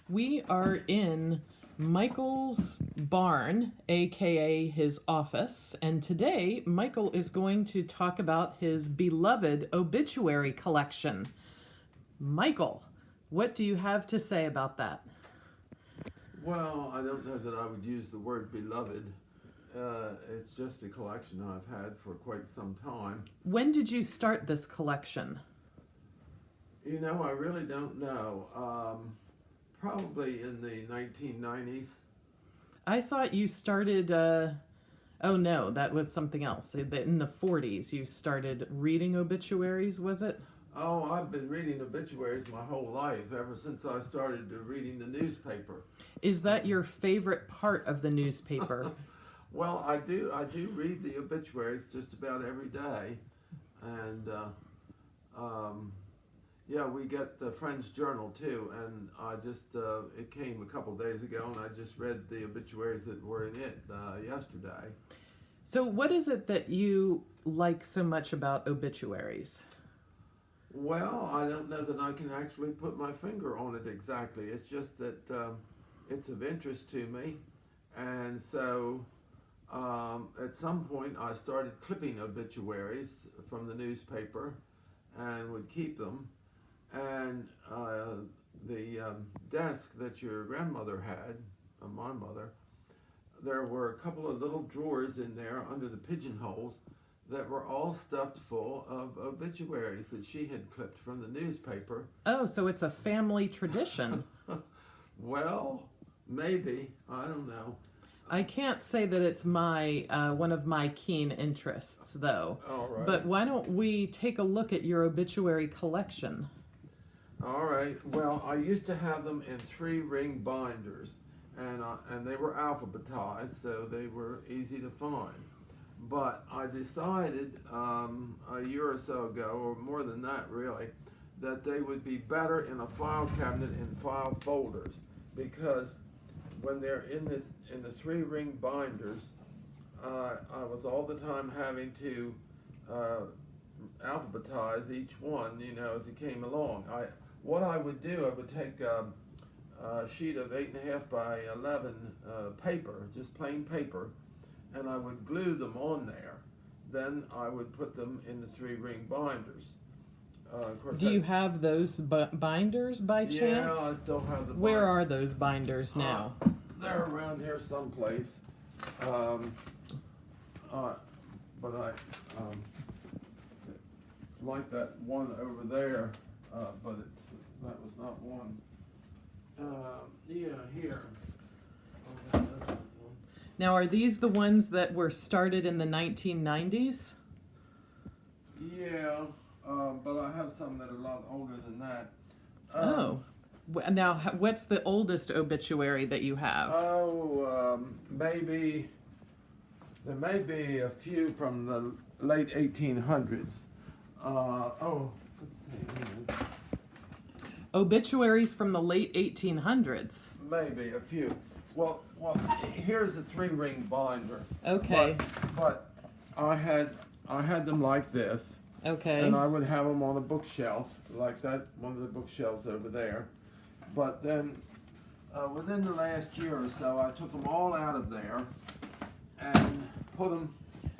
We are in Michael's barn, aka his office, and today Michael is going to talk about his beloved obituary collection. Michael, what do you have to say about that? Well, I don't know that I would use the word beloved. It's just a collection I've had for quite some time. When did you start this collection? You know, I really don't know. Probably in the 1990s. I thought you started, oh no, that was something else. In the 40s, you started reading obituaries, was it? Oh, I've been reading obituaries my whole life, ever since I started reading the newspaper. Is that your favorite part of the newspaper? Well, I do read the obituaries just about every day, and yeah, we get the Friends Journal too, and I just it came a couple days ago, and I just read the obituaries that were in it yesterday. So, what is it that you like so much about obituaries? Well, I don't know that I can actually put my finger on it exactly. It's just that it's of interest to me, and so at some point I started clipping obituaries from the newspaper and would keep them. And the desk that your grandmother had, my mother, there were a couple of little drawers in there under the pigeonholes that were all stuffed full of obituaries that she had clipped from the newspaper. Oh, so it's a family tradition. Well, maybe. I don't know. I can't say that it's my one of my keen interests, though. All right. But why don't we take a look at your obituary collection? All right. Well, I used to have them in 3-ring binders, and they were alphabetized, so they were easy to find. But I decided a year or so ago, or more than that really, that they would be better in a file cabinet in file folders, because when they're in the 3-ring binders, I was all the time having to alphabetize each one, you know, as it came along. What I would do, I would take a sheet of 8.5 by 11 paper, just plain paper, and I would glue them on there. Then I would put them in the 3-ring binders. Of course, Do you have those binders by chance? Yeah, I still have the binders. Where are those binders now? They're around here someplace. But it's like that one over there, but that was not one. Yeah, here. Oh, that's not one. Now, are these the ones that were started in the 1990s? Yeah, but I have some that are a lot older than that. Now, what's the oldest obituary that you have? Maybe there may be a few from the late 1800s. Let's see. Obituaries from the late 1800s. Maybe a few. Well, here's a 3-ring binder. Okay. But I had them like this. Okay. And I would have them on a bookshelf, like that, one of the bookshelves over there. But then, within the last year or so, I took them all out of there and put them.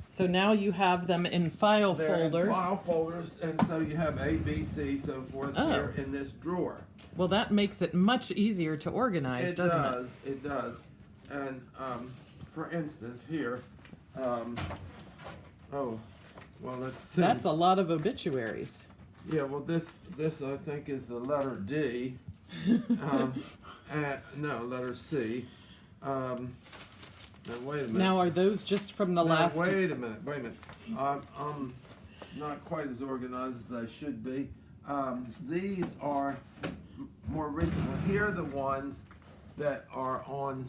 So now you have them in file folders. In file folders, and so you have A, B, C, so forth here in this drawer. Well, that makes it much easier to organize, doesn't it? It does. And for instance, here, well, let's see. That's a lot of obituaries. Yeah, well, this I think is the letter D. No, letter C. Now, wait a minute. Now, are those just from the last... Wait a minute. I'm not quite as organized as I should be. These are more recent. Here are the ones that are on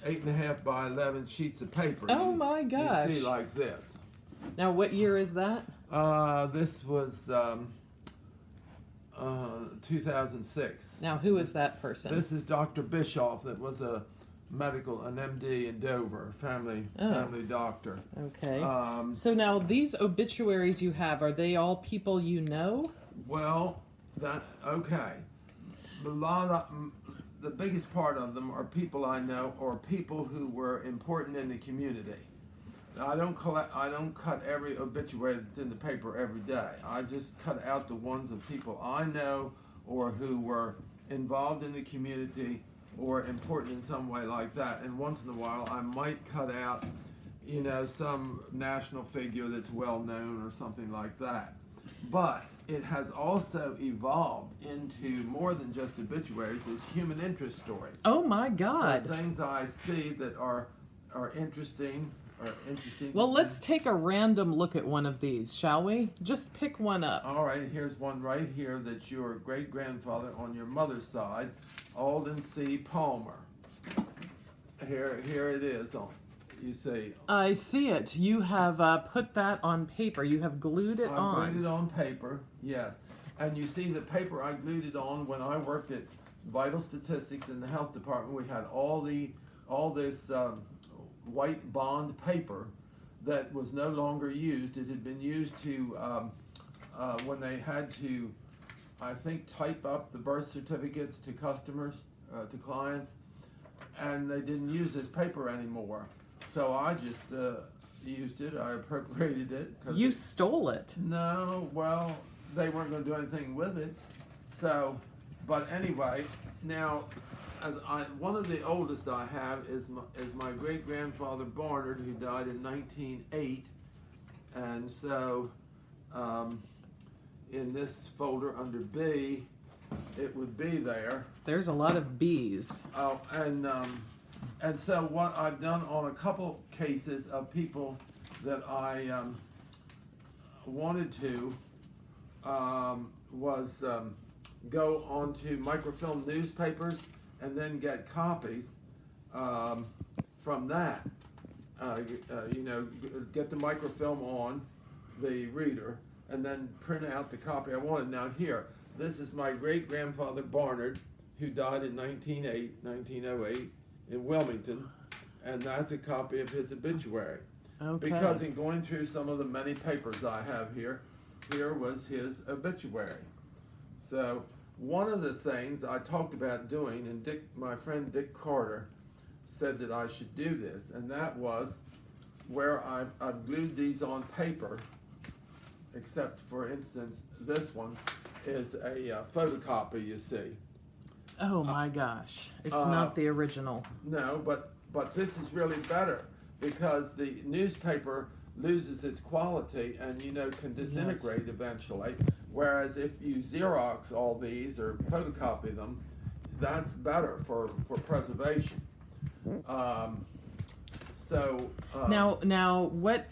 8.5 by 11 sheets of paper. Oh my gosh. You see like this. Now, what year is that? This was 2006. Now, who is that person? This is Dr. Bischoff, that was an MD in Dover, family doctor. Okay. So now, these obituaries you have, are they all people you know? Well, okay. A lot of the biggest part of them are people I know or people who were important in the community. I don't cut every obituary that's in the paper every day. I just cut out the ones of people I know or who were involved in the community or important in some way like that. And once in a while, I might cut out, some national figure that's well known or something like that. But it has also evolved into more than just obituaries. It's human interest stories. Oh my God! So things I see that are interesting. Well, let's take a random look at one of these, shall we? Just pick one up. All right, here's one right here that's your great-grandfather on your mother's side, Alden C. Palmer. Here it is. You see. I see it. You have put that on paper. You have glued it on. I glued it on paper, yes. And you see the paper I glued it on when I worked at Vital Statistics in the health department. We had all this white bond paper that was no longer used. It had been used to when they had to, I think, type up the birth certificates to customers, to clients, and they didn't use this paper anymore. So I just used it. I appropriated it. You stole it. No, well, they weren't going to do anything with it. So, but anyway, now, one of the oldest I have is my great-grandfather Barnard, who died in 1908, and so in this folder under B, it would be there. There's a lot of B's. Oh, and so what I've done on a couple cases of people that I wanted to was go onto microfilm newspapers and then get copies from that. Get the microfilm on the reader and then print out the copy I wanted. Now here, this is my great-grandfather Barnard, who died in 1908 in Wilmington, and that's a copy of his obituary. Okay. Because in going through some of the many papers I have here was his obituary. So one of the things I talked about doing, and my friend Dick Carter said that I should do this, and that was where I've glued these on paper, except for instance, this one is a photocopy, you see. Oh my gosh, it's not the original. No, but this is really better because the newspaper loses its quality and can disintegrate eventually. Whereas if you Xerox all these or photocopy them, that's better for preservation. Now what?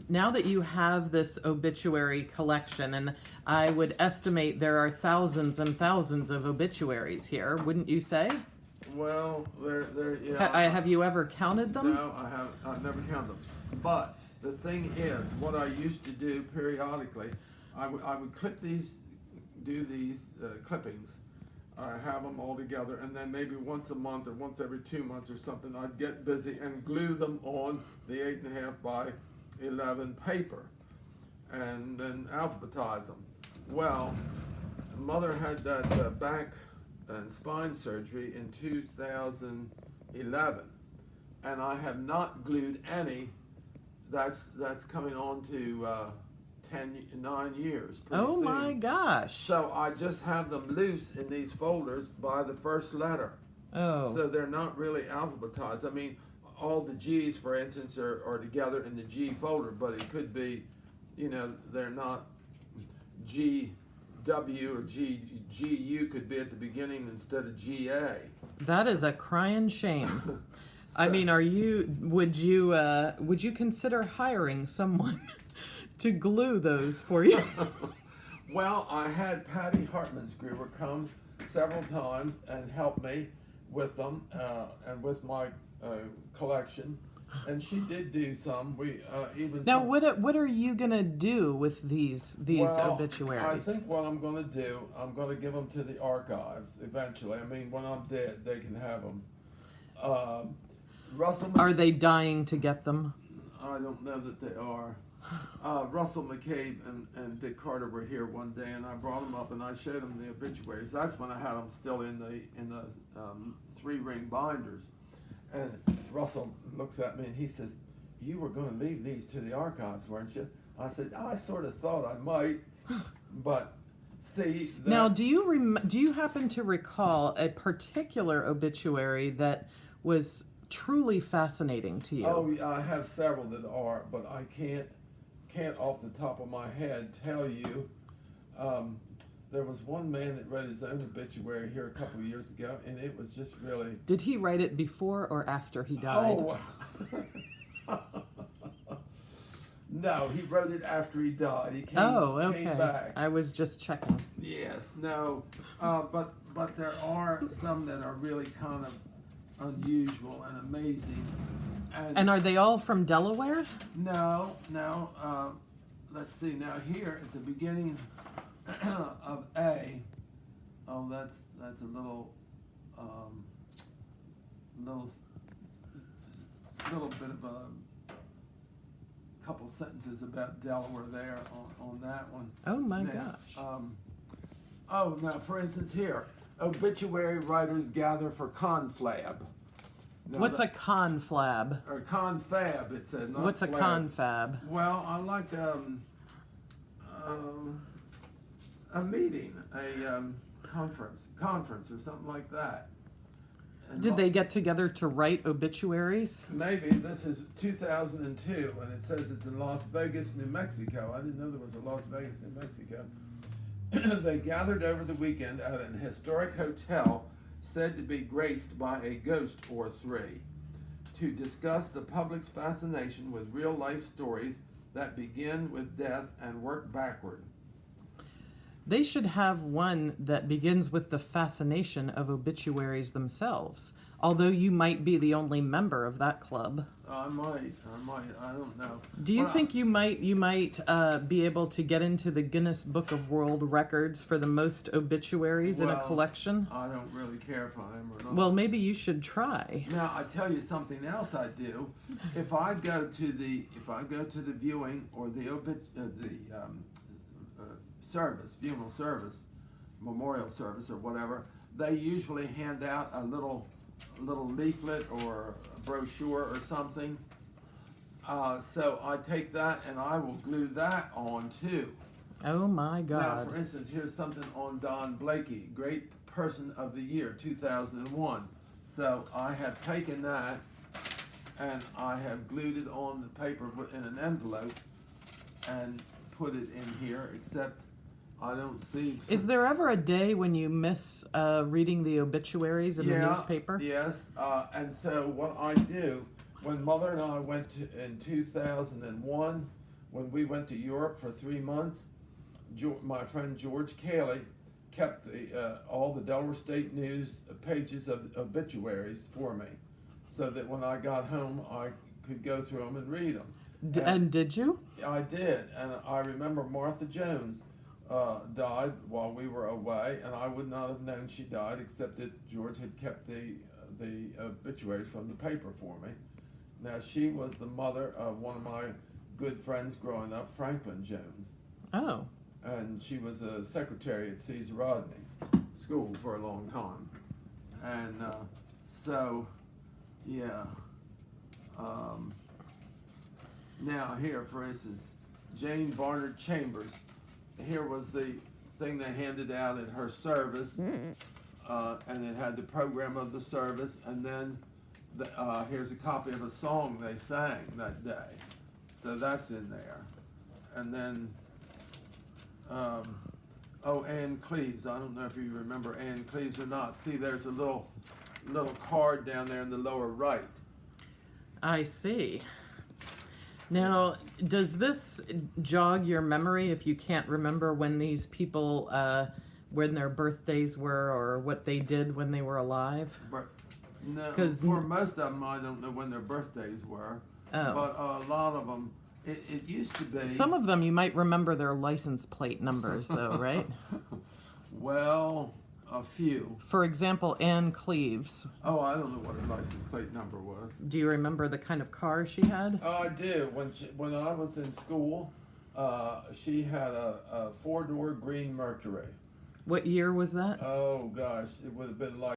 Now that you have this obituary collection, and I would estimate there are thousands and thousands of obituaries here, wouldn't you say? Well, yeah. Have you ever counted them? No, I haven't. I've never counted them. But the thing is, what I used to do periodically, I would do these clippings. I have them all together, and then maybe once a month or once every 2 months or something, I'd get busy and glue them on the 8.5 by 11 paper, and then alphabetize them. Well, Mother had that back and spine surgery in 2011, and I have not glued any. That's coming on to 9 years. Oh soon. My gosh! So I just have them loose in these folders by the first letter. Oh. So they're not really alphabetized. I mean, all the G's, for instance, are together in the G folder, but it could be, they're not GW or GU could be at the beginning instead of GA. That is a crying shame. I mean, would you consider hiring someone to glue those for you? Well, I had Patty Hartmansgruber come several times and help me with them and with my collection, and she did do some. Now, what are you gonna do with these obituaries? I think what I'm gonna do, I'm gonna give them to the archives eventually. I mean, when I'm dead, they can have them. Are they dying to get them? I don't know that they are. Russell McCabe and Dick Carter were here one day, and I brought them up and I showed them the obituaries. That's when I had them still in the 3-ring binders. And Russell looks at me and he says, "You were going to leave these to the archives, weren't you?" I said, "I sort of thought I might, but see." Now, do you happen to recall a particular obituary that was truly fascinating to you? Oh, yeah, I have several that are, but I can't off the top of my head tell you. There was one man that wrote his own obituary here a couple of years ago, and it was just really. Did he write it before or after he died? Oh. No, he wrote it after he died. He came, okay. came back. I was just checking. Yes, no, but there are some that are really kind of unusual and amazing. And are they all from Delaware? No. Let's see. Now here at the beginning of A. Oh, that's a little bit of a couple sentences about Delaware there on that one. Oh my now, gosh. Now for instance here, obituary writers gather for conflab. Now What's a conflab? Or confab, it said. Not What's a flab. confab? Well, I like a meeting, a conference or something like that. And Did they get together to write obituaries? Maybe. This is 2002, and it says it's in Las Vegas, New Mexico. I didn't know there was a Las Vegas, New Mexico. They gathered over the weekend at an historic hotel said to be graced by a ghost or three to discuss the public's fascination with real-life stories that begin with death and work backward. They should have one that begins with the fascination of obituaries themselves, although you might be the only member of that club. I might, I don't know. Do you think you might be able to get into the Guinness Book of World Records for the most obituaries in a collection? I don't really care if I am or not. Well, maybe you should try. Now, I tell you something else I do. If I go to the viewing or the funeral service, memorial service or whatever, they usually hand out a little leaflet or a brochure or something. So I take that and I will glue that on too. Oh my God. Now, for instance, here's something on Don Blakey, Great Person of the Year, 2001. So I have taken that and I have glued it on the paper in an envelope and put it in here, except I don't see. Is there ever a day when you miss reading the obituaries in the newspaper? Yes, and so what I do, when Mother and I went in 2001, when we went to Europe for 3 months, my friend George Cayley kept all the Delaware State News pages of obituaries for me, so that when I got home, I could go through them and read them. And did you? I did, and I remember Martha Jones died while we were away, and I would not have known she died except that George had kept the obituaries from the paper for me. Now, she was the mother of one of my good friends growing up, Franklin Jones. Oh. And she was a secretary at Caesar Rodney School for a long time. And so, yeah. Now, here, for instance, Jane Barnard Chambers. Here was the thing they handed out at her service, and it had the program of the service, and then here's a copy of a song they sang that day. So that's in there. And then, Ann Cleves. I don't know if you remember Ann Cleves or not. See, there's a little card down there in the lower right. I see. Now, does this jog your memory if you can't remember when these people, when their birthdays were or what they did when they were alive? No, for most of them, I don't know when their birthdays were. Oh. But a lot of them, it used to be. Some of them you might remember their license plate numbers, though, right? Well, A few. For example, Anne Cleves. Oh, I don't know what her license plate number was. Do you remember the kind of car she had? Oh, I do. When I was in school, she had a four-door green Mercury. What year was that? Oh gosh, it would have been like